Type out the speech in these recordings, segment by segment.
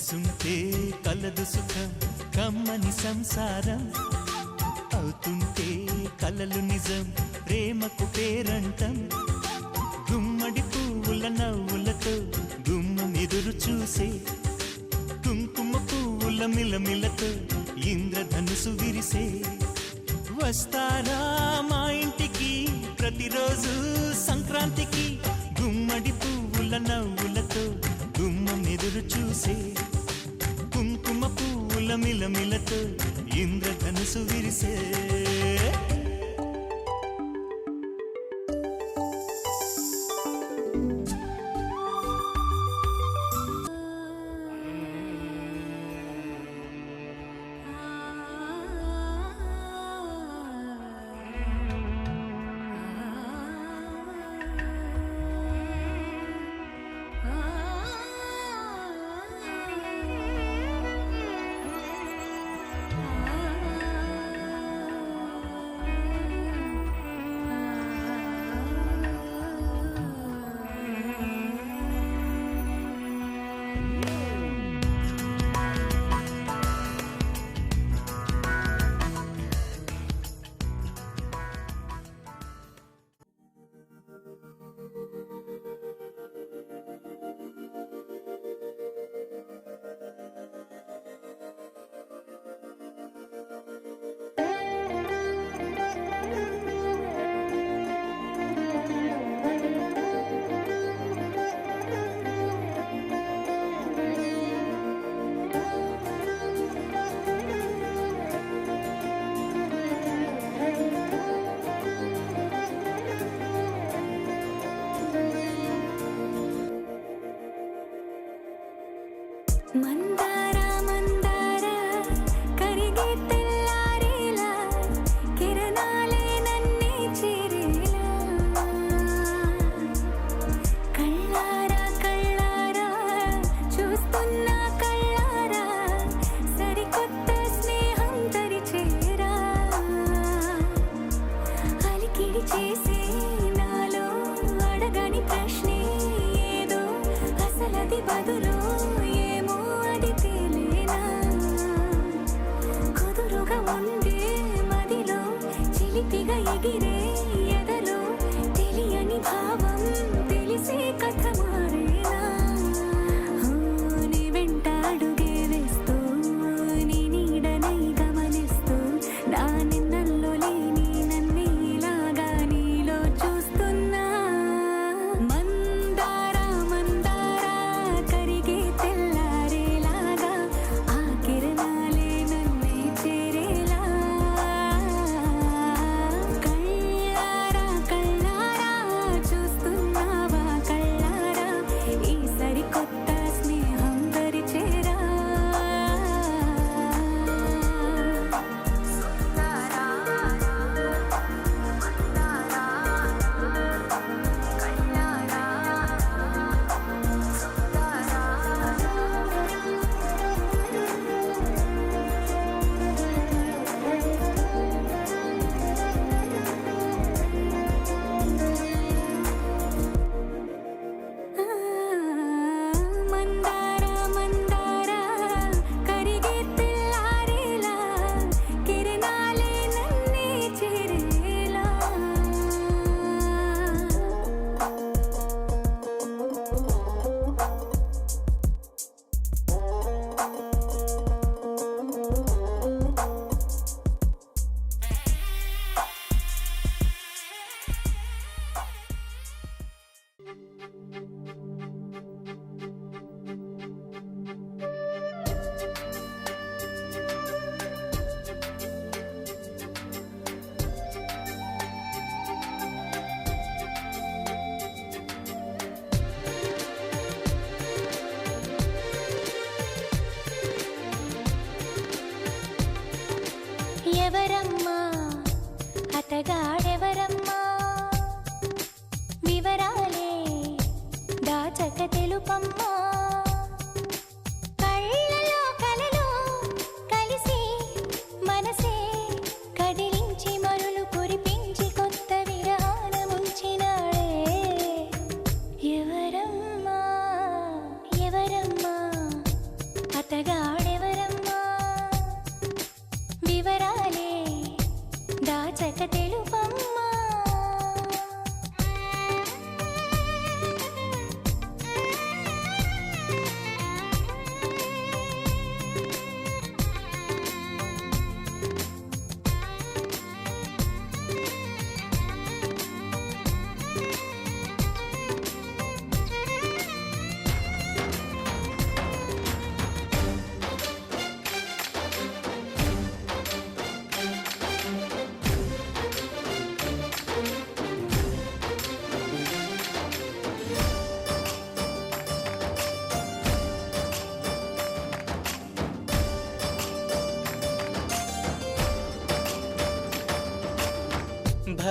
కలిసుంటే కలదు సుఖం కమ్మని సంసారం అవుతుంటే కలలు నిజం ప్రేమకు పేరంటం గుమ్మడి పువ్వుల నవ్వులతో గుమ్మం ఎదురు చూసే కుంకుమ పువ్వుల మిలమిలతో ఇంద్రధనుసు విరిసే వస్తారా మా ఇంటికి ప్రతిరోజు సంక్రాంతికి గుమ్మడి పువ్వుల నవ్వులతో గుమ్మం ఎదురు చూసే కుంకుమ పువ్వుల మిలమిలతో ఇంద్రధనుసు విరిసే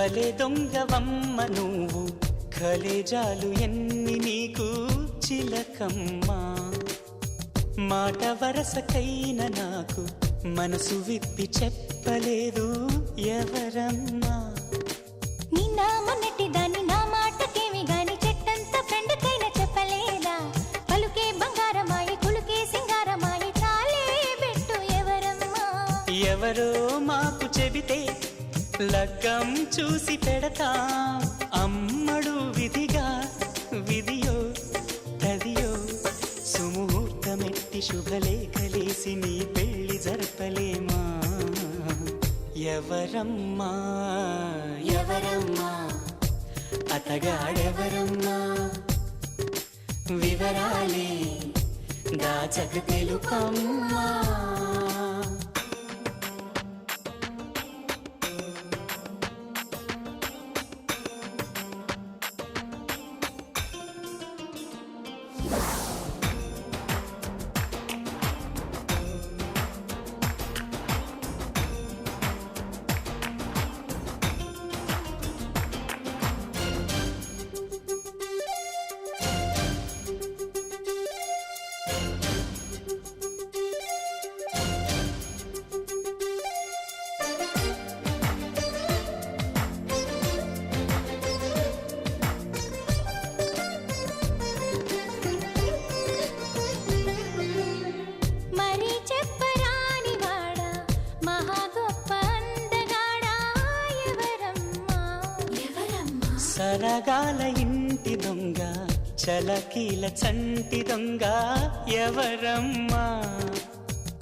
భలే దొంగవమ్మ నువ్వు కలేజాలు ఎన్ని నీకు చిలకమ్మా మాట వరసకైన నాకు మనసు విప్పి చెప్పలేదు ఎవరమ్మా నిన్న మొన్నటి దాన్ని నా మాటకేమి గాని చెట్టంత ఫ్రెండ్కైనా చెప్పలేదా పలుకే బంగారమాయి కులుకే సింగారమాయి చాలే పెట్టు ఎవరమ్మా ఎవరో మాకు చెబితే లగ్గం చూసి పెడతా అమ్మడు విధిగా విధియో తదియో సుముహూర్తమెట్టి శుభలేఖలేసి నీ పెళ్లి జరపలేమా ఎవరమ్మా ఎవరమ్మా అతగాడెవరమ్మా వివరాలే దాచక తెలుపమ్మా సరగాల ఇంటి దొంగ చలకీల చంటి దొంగ ఎవరమ్మా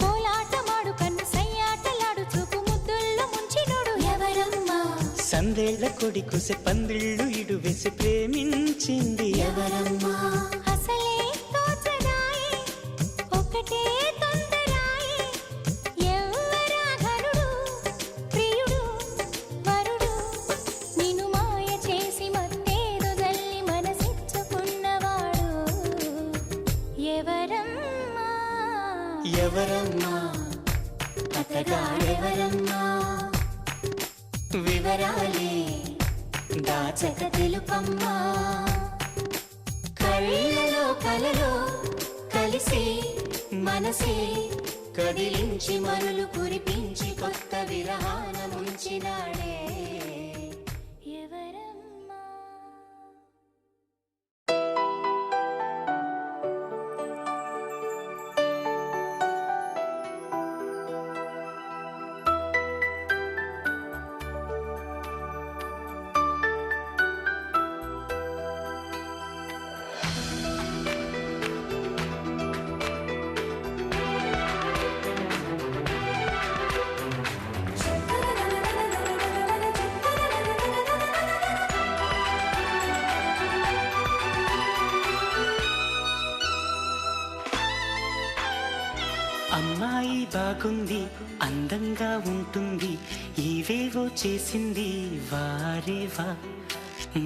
కోలాటమాడు కన్ను సయ్యాటలాడు చూపు ముద్దుల్లో ముంచినోడు ఎవరమ్మా సందేళ్ల కొడి కుసె పందిళ్ళు ఇడు వేసి ప్రేమించింది ఎవరమ్మా అసలే తోచదాయే ఒకటే తొందరాయే ఎవరా ఘనుడు ప్రియుడు వరుడు నిన్ను మాయ చేసి మత్తేదో జల్లి మనసిచ్చుకున్నవాడు ఎవరమ్మా ఎవరమ్మా అతగాడెవరమ్మా వివరాలే దాచక తెలుపమ్మా కళ్ళలో కలలో కలిసి మనసే కదిలించి మరులు కురిపించి కొత్త విరహాన ముంచినాడే ఎవరమ్మా అమ్మాయి బాగుంది అందంగా ఉంటుంది ఇవేవో చేసింది వారేవా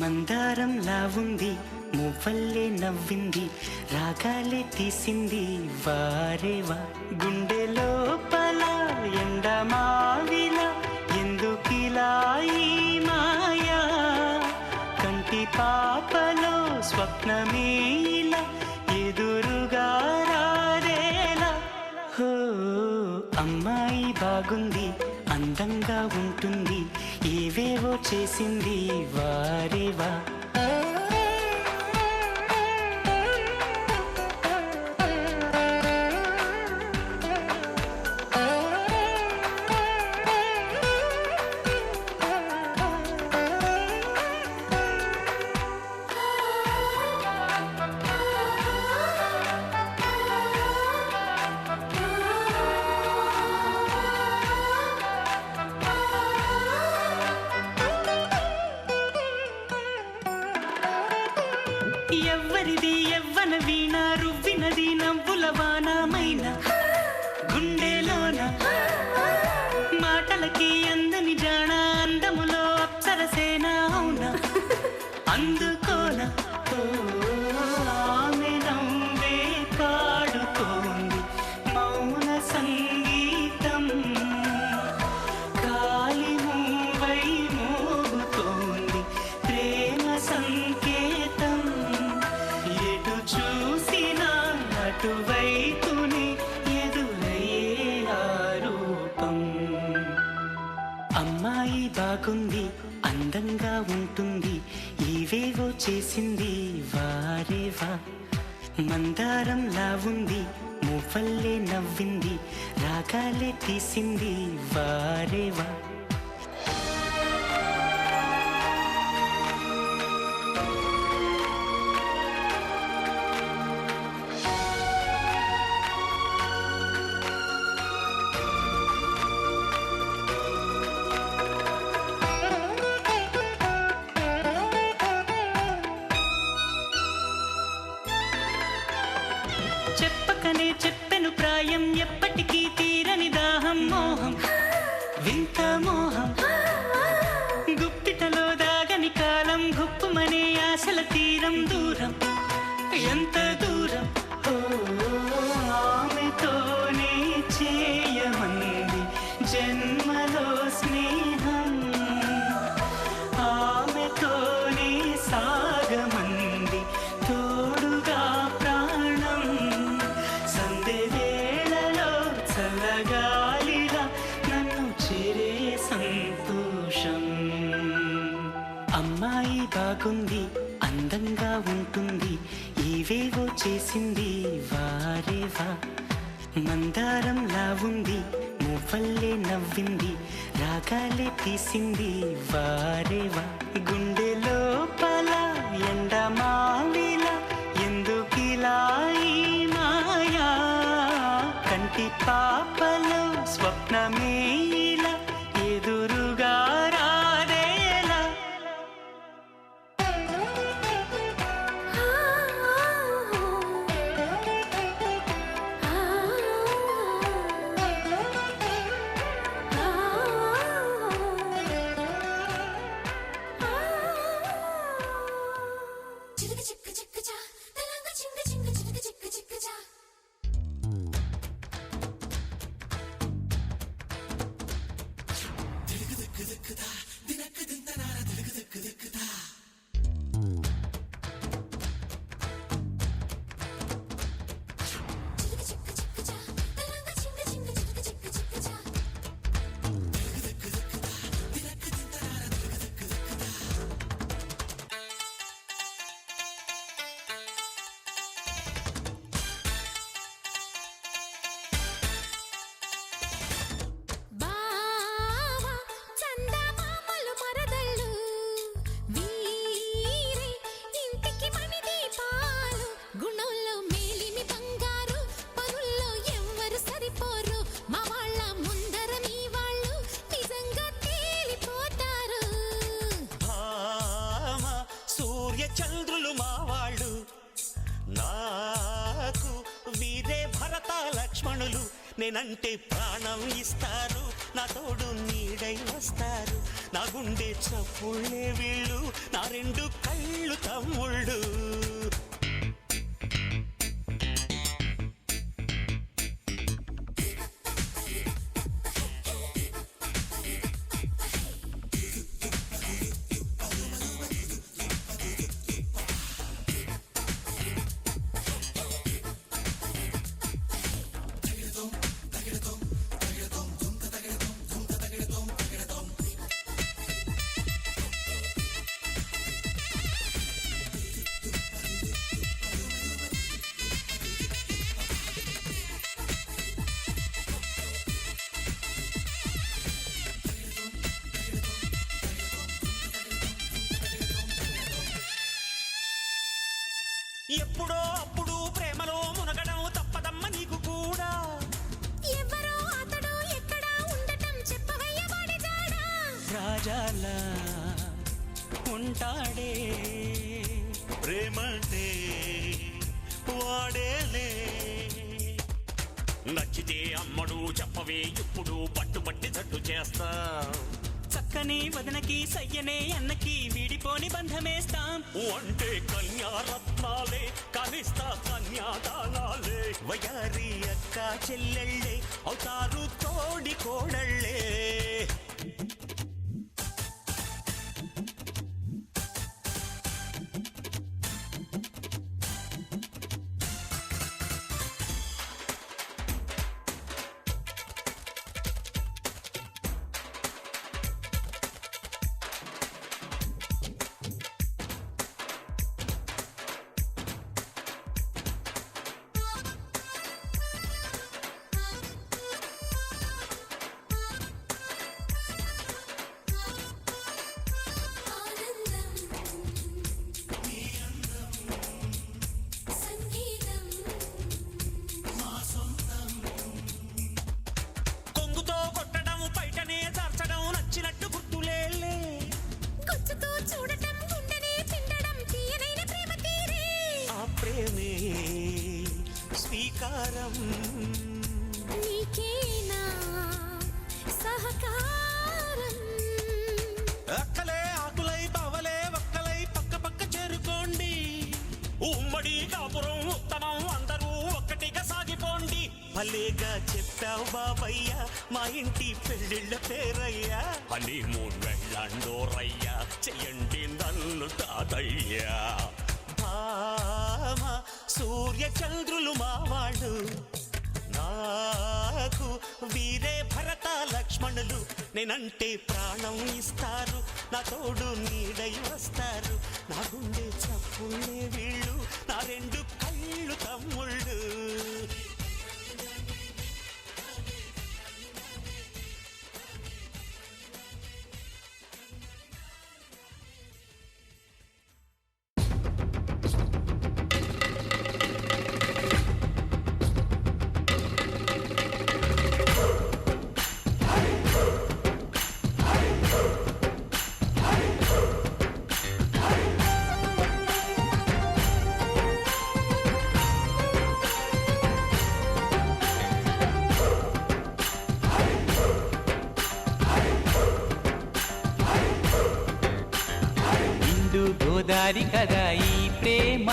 మందారంలా ఉంది మువ్వల్లే నవ్వింది రాగాలే తీసింది వారేవా గుండె లోపల ఎండమావిలా ఎందుకిలా ఈ మాయా కంటి పాపలో స్వప్నమే ఇలా ఎదురుగా రారేలా హో అమ్మాయి బాగుంది అందంగా ఉంటుంది ఏవేవో చేసింది వారేవా ఎవ్వరిది ఎవ్వన వీణ రువ్వినది నవ్వుల వానమైన గుండెలోన మాటలకి అందని జాణ అందములో అప్సరసేన అవునా అందుకోన ఆమె నవ్వే పాడుతోంది మౌన సంగీతం కాలి మూవై మోగుతోంది బాగుంది అందంగా ఉంటుంది ఏవేవో చేసింది వారేవా మందారంలా ఉంది మువ్వల్లే నవ్వింది రాగాలే తీసింది వారేవా చెప్పకనే చెప్పెను ప్రాయం ఎప్పటికీ తీరని దాహం మోహం వింత మోహం గుప్పిటలో దాగని కాలం గుప్పుమనే ఆశల తీరం దూరం ఎంత దూరం ఓ ఆమెతోనే చేయమంది జన్మలో స్నేహం ఆమెతోనే సాగమంది తోడుగా ప్రాణం సందె వేళలో చల్లగాలిగా నన్ను చేరే సంతోషం అమ్మాయి బాగుంది అందంగా ఉంటుంది ఏవేవో చేసింది వారేవా మందారంలా ఉంది మువ్వల్లే నవ్వింది రాగాలే తీసింది వారేవా గుండె లోపల ఎండమావిలా ఎందుకిలా ఈ మాయా కంటి పాపలో స్వప్నమే ఇలా ఎదురుగా రాదేలా చిలక చిక్క చిక్క చా తలంగ చింగ చింగ చిలక చిక్క చిక్క చా చిలక చిక్క చిక్క చా తలంగ చింగ చింగ చిలక చిక్క చిక్క చా బావా చందమామలు మరదళ్ళు వీరే ఇంటికి మణి దీపాలు గుణంలో మేలిమి బంగారు పనుల్లో ఎవ్వరు సరిపోరు మా వాళ్ళ ముందర మీ వాళ్ళు నిజంగా తేలిపోతారు భామ సూర్య చంద్రులు మా వాళ్ళు నాకు వీరే భరత లక్ష్మణులు నేనంటే ప్రాణం ఇస్తారు నా తోడు నీడై వస్తారు నా గుండె చప్పుళ్ళే వీళ్ళు నా రెండు కళ్ళు తమ్ముళ్ళు ఎప్పుడో అప్పుడు ప్రేమలో మునగడం తప్పదమ్మ నీకు కూడా ఎవరో అతడు ఎక్కడా ఉండటం చెప్పవయ్య వాడి జాడా రాజాలా ఉంటాడే ప్రేమంటే వాడేలే నచ్చితే అమ్మడు చెప్పవే ఇప్పుడు పట్టుబట్టి తట్టు చేస్తా చక్కని వదనకి సయ్యనే అన్నకి వీడిపోని బంధమేస్తాం అంటే కన్యారత్నాలే కనిస్తా కన్యాదానాలే వయారి అక్క చెల్లెళ్ళే అవుతారు తోడి కోడళ్ళే బంగారం నీకేనా సహకారం అక్కలే ఆకులై బావలే ఒక్కలై పక్క పక్క చేరుకోండి ఉమ్మడి కాపురం ఉత్తమం అందరూ ఒక్కటిగా సాగిపోండి భలేగా చెప్పావు బాబయ్య మా ఇంటి పెళ్ళిళ్ళ పేరయ్యా హనీమూన్ వెళ్ళండోరయ్యా చెయ్యండి నన్ను తాతయ్యా భామ సూర్య చంద్రులు మావాళ్ళు నాకు వీరే భరత లక్ష్మణులు నేనంటే ప్రాణం ఇస్తారు నా తోడు నీడై వస్తారు నా గుండె చప్పుళ్ళే వీళ్ళు నా రెండు కళ్ళు తమ్ముళ్ళు గోదారి కదా ఈ ప్రేమ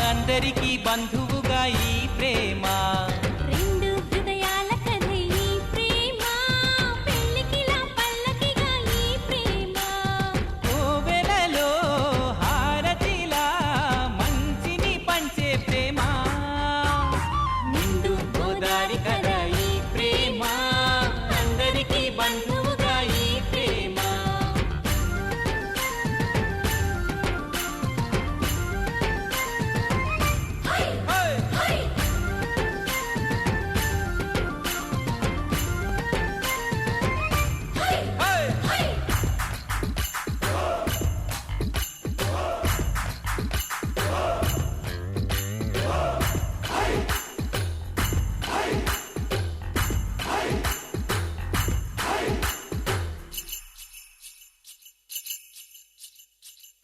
అందరికీ బంధువుగా ఈ ప్రేమ రెండు హృదయాల కథ ఈ ప్రేమ పెళ్ళికిలా పల్లకిగా ఈ ప్రేమ కోవెలలో హారతిలా మంచిని పంచే ప్రేమ నిండు గోదారి కదా ఈ ప్రేమ అందరికీ బంధువుగా ఈ ప్రేమ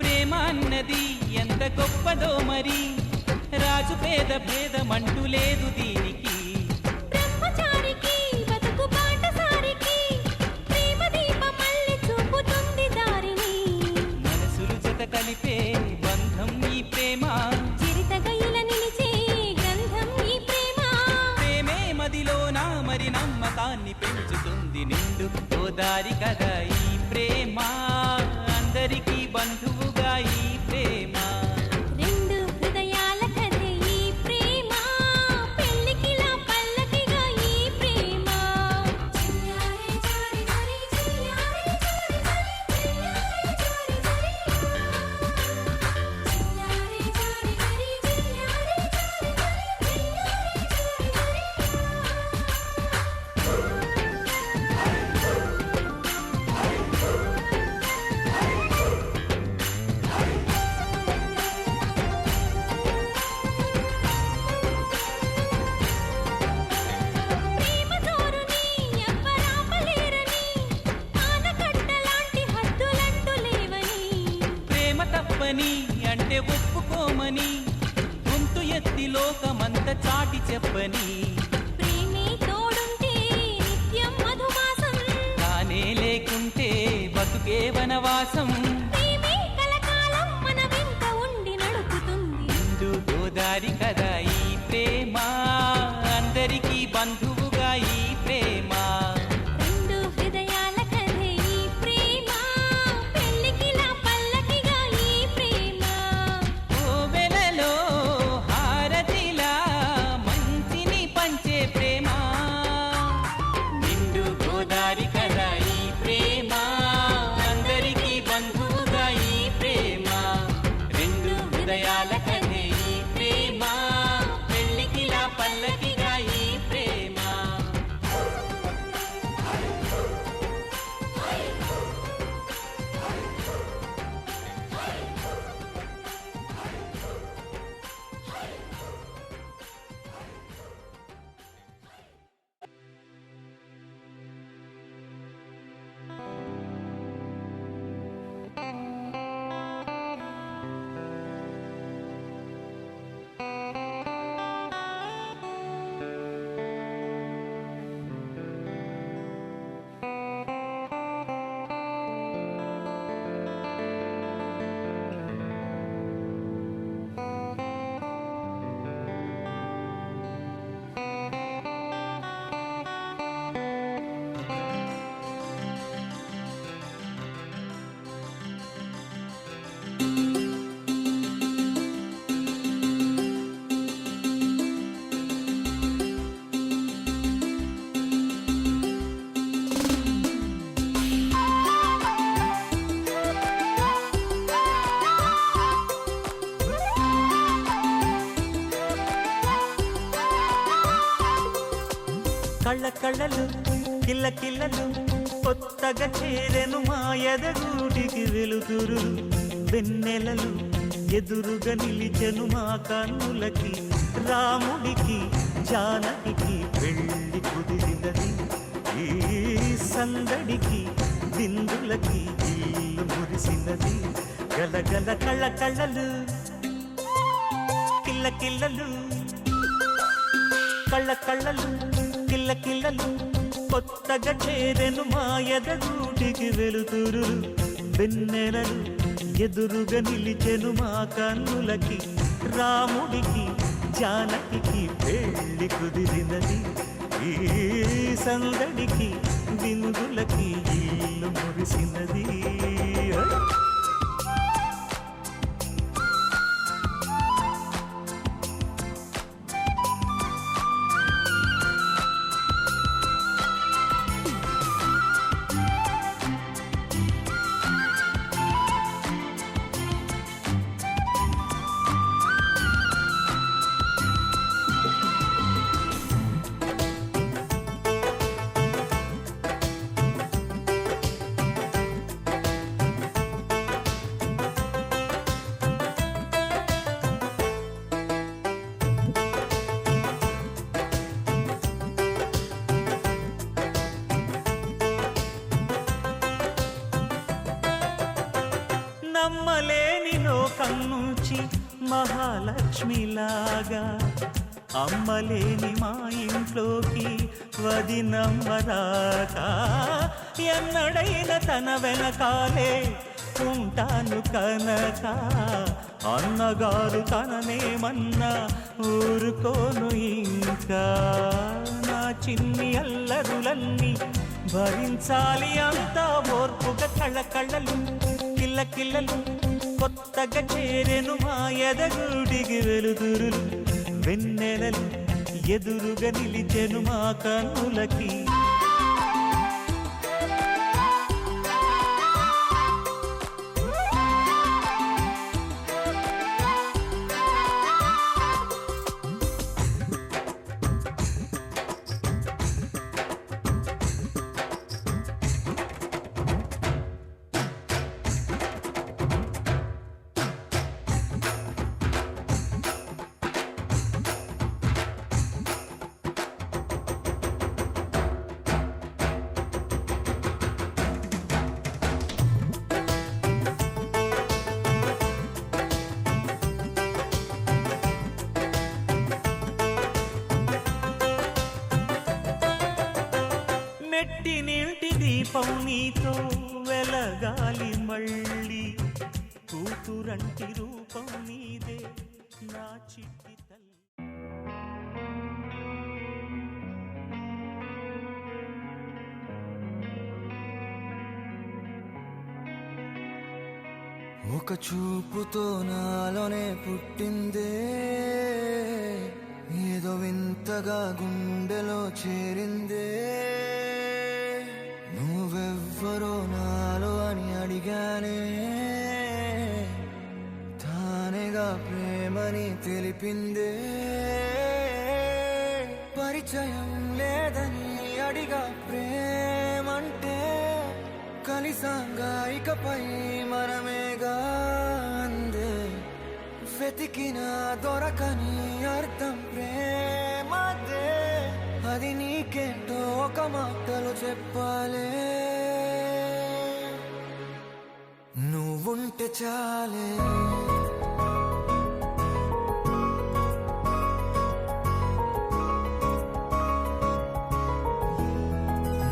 ప్రేమ అన్నది ఎంత గొప్పదో మరి రాజు పేద భేదమంటూ లేదు దీనికి బ్రహ్మచారికి బతుకు బాటసారికి ప్రేమ దీపమల్లె చూపుతుంది దారిని మనసులు జత కలిపే బంధం ఈ ప్రేమ చిరితగైల నిలిచే గ్రంథం ఈ ప్రేమ ప్రేమే మదిలోన మరి నమ్మకాన్ని పెంచుతుంది నిండు గోదారి కదా ఈ ప్రేమ అందరికీ బంధువుగా ఈ ప్రేమ రెండు హృదయాల కథ ఈ ప్రేమ పెళ్ళికిలా పల్లకిగా ఈ ప్రేమ చిల్లారే జారి జారి చిల్లారే జారి జారి చిల్లారే జారి జారి చిల్లారే జారి జారి చిల్లారే ప్రేమ జోరుని ఎవ్వరాపలేరని ఆనకట్టలాంటి హద్దులంటూ లేవని ప్రేమ తప్పని అంటే ఒప్పుకోమని గొంతు ఎత్తి లోకమంత చాటి చెప్పని ప్రేమే తోడుంటే నిత్యం మధుమాసం తానే లేకుంటే బతుకే వనవాసం ప్రేమే కలకాలం మన వెంట ఉండి నడుపుతుంది నిండు గోదారి కదా ఈ ప్రేమ అందరికీ బంధువుగా ఈ ప్రేమ రెండు హృదయాల కథ ఈ ప్రేమ పెళ్ళికిలా పల్లకిగా ఈ ప్రేమ కోవెలలో హారతిలా మంచిని పంచే ప్రేమ నిండు గోదారి కదా ఈ ప్రేమ అందరికీ బంధువుగా కళ్ళ కళ్ళలు కిల్ల కిల్లలు కొత్తగా చేరెను మా ఎదగూడికి వెలుతురు వెన్నెలలు ఎదురుగా నిలిచెను మా కన్నులకి రాముడికి జానకి పెళ్లి కుదిరినది ఈ సందడికి బిందులకి ఇల్లు మురిసినది గలగల కళ్ళ కళ్ళలు కిల్ల కిల్లలు కళ్ళ కళ్ళలు కిల్ల కిల్లలు కొత్తగా చేరెను మా ఎదగూటికి వెలుతురు వెన్నెలలు ఎదురుగా నిలిచెను మా కన్నులకి రాముడికి జానకి పెళ్లి కుదిరినది ఈ సందడికి బిందులకి ఇల్లు మురిసినది నమ్మలేని లోకం నుంచి మహాలక్ష్మిలాగా అమ్మలేని మా ఇంట్లోకి వదినమ్మరాకా ఎన్నడైన తన వెనకాలే ఉంటాను కనక అన్నగారు తననేమన్నా ఊరుకోను ఇంకా నా చిన్ని అల్లరులన్నీ భరించాలి అంతా ఓర్పుగా కళ్ళ కళ్ళలు కిల్ల కిల్లలు కొత్తగా చేరెను మా ఎదగూడికి వెలుతురులు వెన్నెలలు ఎదురుగా నిలిచెను మా కన్నులకి మెట్టి నీటి దీపం నీతో వెలగాలి మళ్ళీ కూతురంటి రూపం నీదే నా చిట్టి తల్లి ఒక చూపుతో నాలోనే పుట్టిందే ఏదో వింతగా గుండెలో చేరిందే నువ్వెవ్వరో నాలో అని అడిగానే తానేగా ప్రేమని తెలిపిందే పరిచయం లేదని అడిగా ప్రేమంటే కలిసాంగా ఇకపై మనమేగా అందే వెతికిన దొరకని అర్థం ప్రేమదే అది నీకేంటో ఒక మాటలు చెప్పాలే నువ్వుంటే చాలే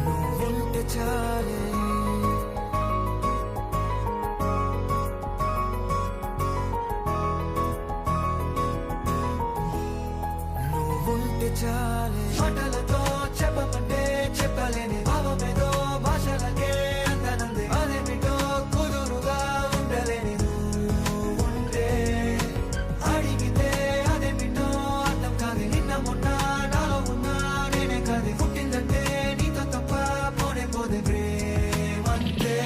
నువ్వుంటే చాలే నువ్వుంటే చాలే మాటలతో చెప్పమంటే చెప్పలేని భావమేదో భాషలకే అందనంది అదేమిటో కుదురుగా ఉండలేని నువ్వుంటే అడిగితే అదేమిటో అర్థం కాదు నిన్న మొన్న నాలో ఉన్నా నేనే కాదు పుట్టిందంటే నీతో తప్ప పోనే పోదే ప్రేమంతే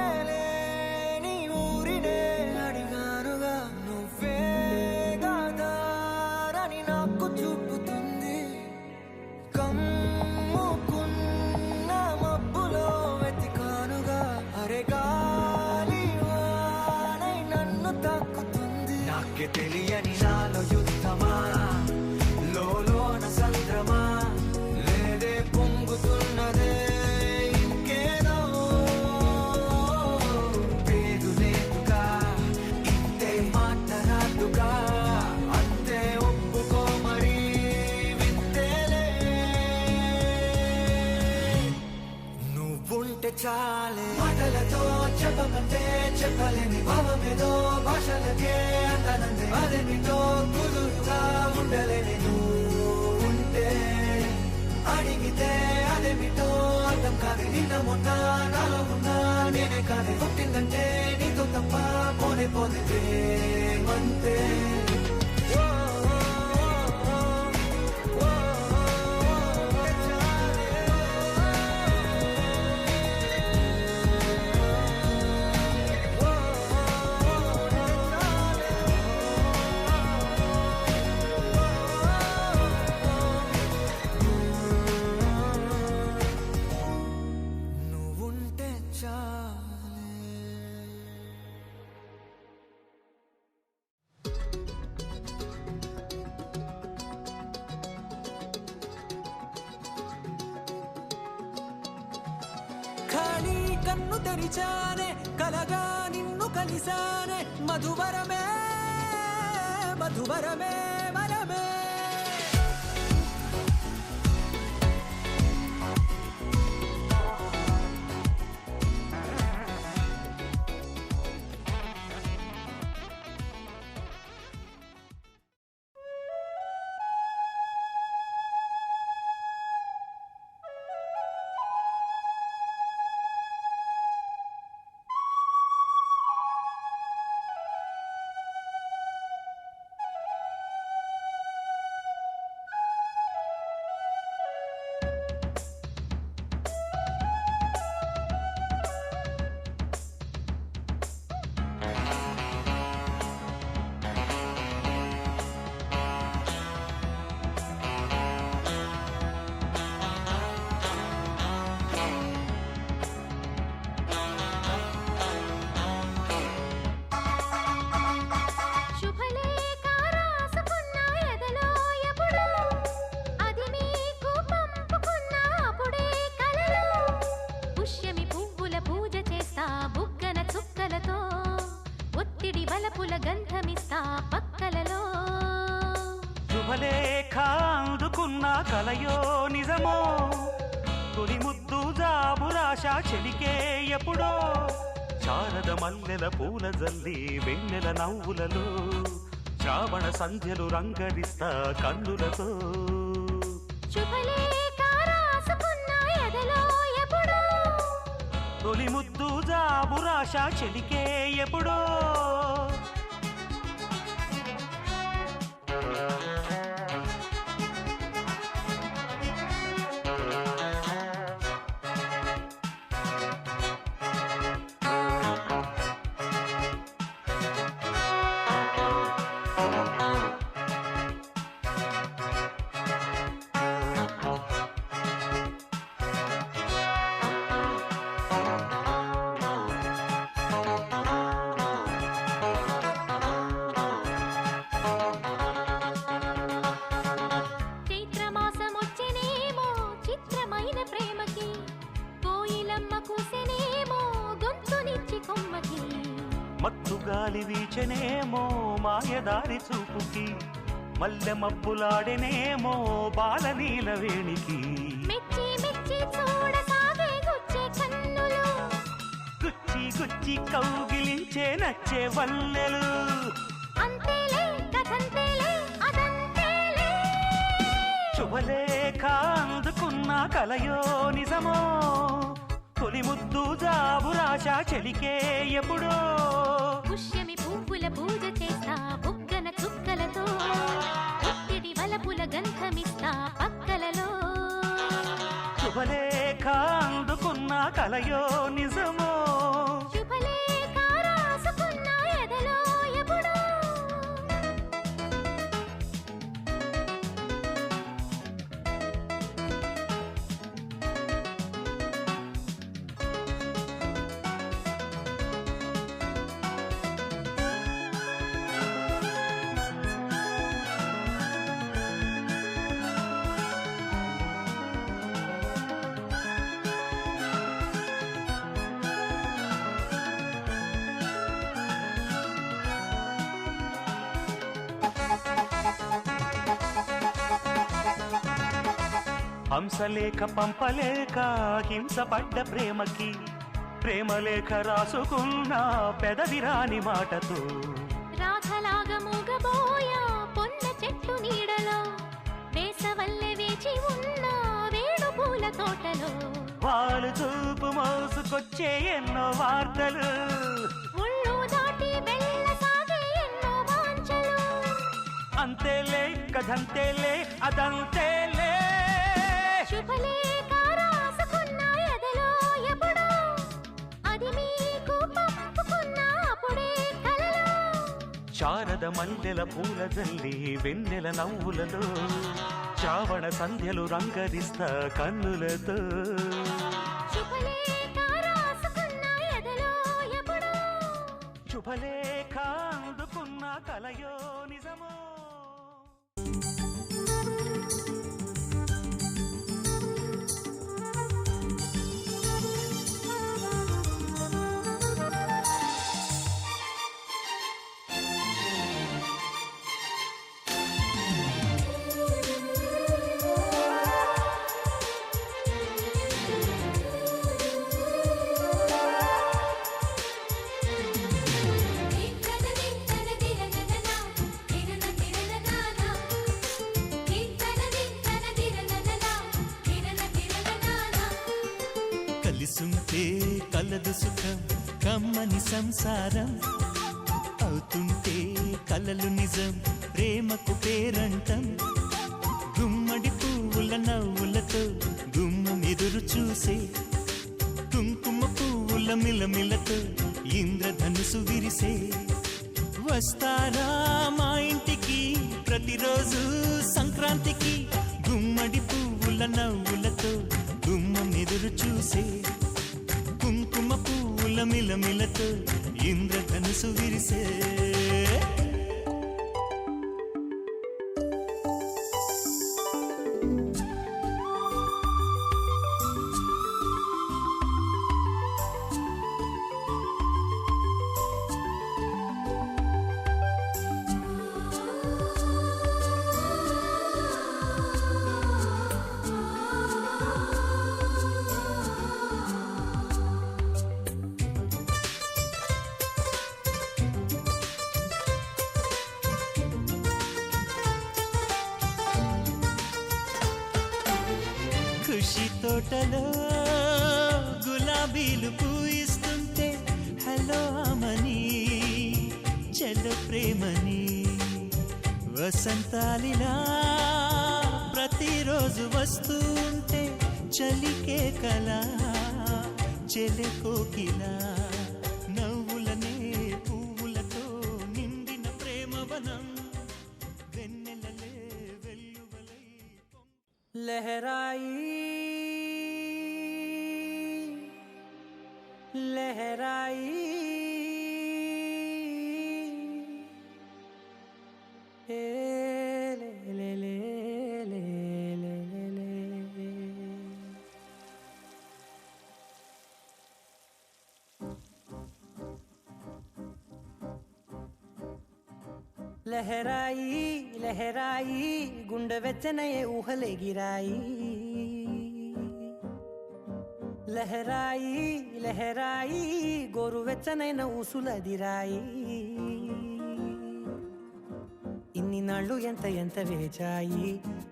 దారేలేని ఊరినే అడిగానుగా నువ్వే దారని నాకు చూపుతుంది కమ్ముకున్న మబ్బులో వెతికానుగా అరే గాలి వానై నన్ను తాకుతుంది నాకే తెలియని నాలో యుద్ధమా లోన సంద్రమా లేదే పొంగుతున్నదే ఇంకేదో పేరు లేదుగా ఇంతే మాటరాదుగా అంతే ఒప్పుకో మరి వింతేలే నువ్వుంటే చాలే మాటలతో చెప్పమంటే చెప్పలేని భావమేదో భాషలకే అందనంది అదేమిటో కుదురుగా ఉండలేని నువ్వుంటే అడిగితే అదేమిటో అర్థం కాదు నిన్న మొన్న నాలో ఉన్నా నేనే కాదు పుట్టిందంటే నీతో తప్ప పోనే పోతే ప్రేమంతే నువ్వుంటే చాలే ఖాళీ కన్ను తెరిచానే కలగా నిన్ను కలిసానే మధువరమే మధువరమే వరమే శుభలేఖ రాసుకున్న ఎదలో ఎప్పుడు అది మీకు పంపుకున్న అప్పుడే కలలో పుష్యమి పువ్వుల పూజ చేస్తా బుగ్గన చుక్కలతో ఒత్తిడి వలపుల గంధమిస్తా పక్కలలో శుభలేఖ అందుకున్న కలయో నిజమో తొలి ముద్దు జాబురాశ చెలికే ఎప్పుడో శారద మల్లెల పూల జల్లి వెన్నెల నవ్వులలో శ్రావణ సంధ్యలు రంగరిస్తా కన్నులతో శుభలేఖ రాసుకున్న ఎదలో ఎప్పుడు తొలి ముద్దు జాబురాశ చెలికే ఎప్పుడో మత్తు గాలి వీచనేమో మాయదారి చూపుకి మల్లె మబ్బులాడెనేమో బాలనీల వేణికి మెచ్చి మెచ్చి చూడసాగే గుచ్చే కన్నులు గుచ్చి గుచ్చి కౌగిలించే నచ్చే వల్లెలు అంతేలే కథంతేలే అదంతేలే శుభలేఖ అందుకున్న కలయో నిజమో తొలి ముద్దు జాబు రాశా చెలికే ఎప్పుడో పుష్యమి పువ్వుల పూజ చేస్తా బుగ్గన చుక్కలతో ఒత్తిడి వలపుల గంధమిస్తా పక్కలలో శుభలేఖ అందుకున్న కలయో నిజమో శుభలేఖ రాసుకున్న ఎదలో ఎప్పుడో హంసలేఖ పంపలేక హింసపడ్డ ప్రేమకి ప్రేమలేఖ రాసుకున్న పెదవిరాని మాటతో రాధలాగా మూగబోయా పొన్న చెట్టు నీడలో వేసవల్లె వేచి ఉన్న వేణు పూల తోటలో వాళ్ళు చూపు మోసుకొచ్చే ఎన్నో వార్తలు ఒళ్ళు దాటి వెళ్ళసాగే ఎన్నో వాంఛలు అంతేలే కథంతేలే అదంతేలే శుభలేఖ రాసుకున్న ఎదలో ఎప్పుడో అది మీకు పంపుకున్న అప్పుడే కలలో శారద మల్లెల పూల జల్లి వెన్నెల నవ్వులలో శ్రావణ సంధ్యలు రంగరిస్తా కన్నులతో శుభలేఖ రాసుకున్న ఎదలో ఎప్పుడో శుభలేఖ అందుకున్న కలయో నిజమో కలిసుంటే కలదు సుఖం కమ్మని సంసారం అవుతుంటే కలలు నిజం ప్రేమకు పేరంటం గుమ్మడి పువ్వుల నవ్వులతో గుమ్మం ఎదురు చూసే కుంకుమ పువ్వుల మిలమిలతో ఇంద్రధనుసు విరిసే వస్తారా మా ఇంటికి ప్రతిరోజు సంక్రాంతికి గుమ్మడి పువ్వుల నవ్వులతో గుమ్మం ఎదురు చూసే కుంకుమ పువ్వుల మిలమిలతో ఇంద్రధనుసు విరిసే ఖుషి తోటలో గులాబీలు పూయిస్తుంటే హలో అమని చెల్ల ప్రేమని వసంతాలిలా ప్రతిరోజు వస్తూ ఉంటే చలికే కలా చెలె కోకిలా నవ్వులనే పువ్వులతో నిండిన ప్రేమవనం వెన్నెలలే వెల్లువలై लहराई लहराई ए ले ले ले ले ले ले ले లహరాయి లహరాయి గుండె వెచ్చనయే ఊహలెగిరాయి లహరాయి లహరాయి గోరు వెచ్చనైన ఊసులదిరాయి ఇన్ని నాళ్ళు ఎంత ఎంత వేచాయి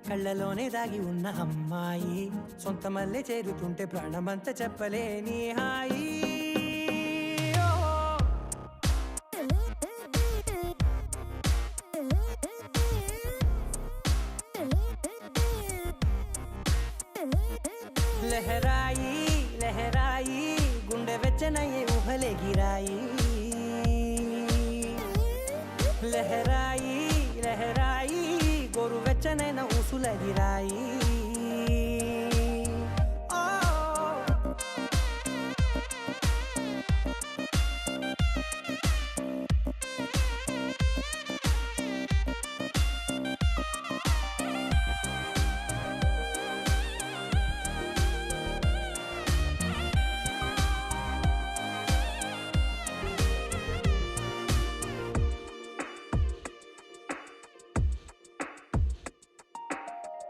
కళ్ళలోనే దాగి ఉన్న అమ్మాయి సొంత మల్లె చేరుతుంటే ప్రాణమంత చెప్పలేని హాయి లహరాయి లహరాయి గుండె వెచ్చనయ్యే ఊహలెగిరాయి లహరాయి లహరాయి గోరు వెచ్చనైన ఊసులదిరాయి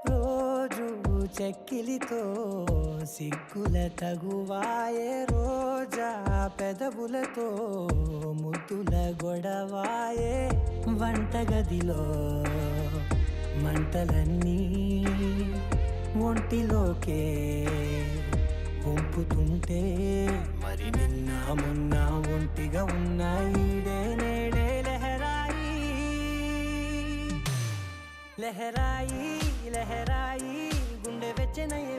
రోజు చెక్కిలితో సిగ్గుల తగువాయే రోజా పెదవులతో ముద్దుల గొడవాయే వంటగదిలో మంటలన్నీ ఒంటిలోకే వంపుతుంటే మరి నిన్న మొన్న ఒంటిగా ఉన్న ఈడే నేడే లహరాయి లహరాయి లహరాయి గుండె వెచ్చనయ్యే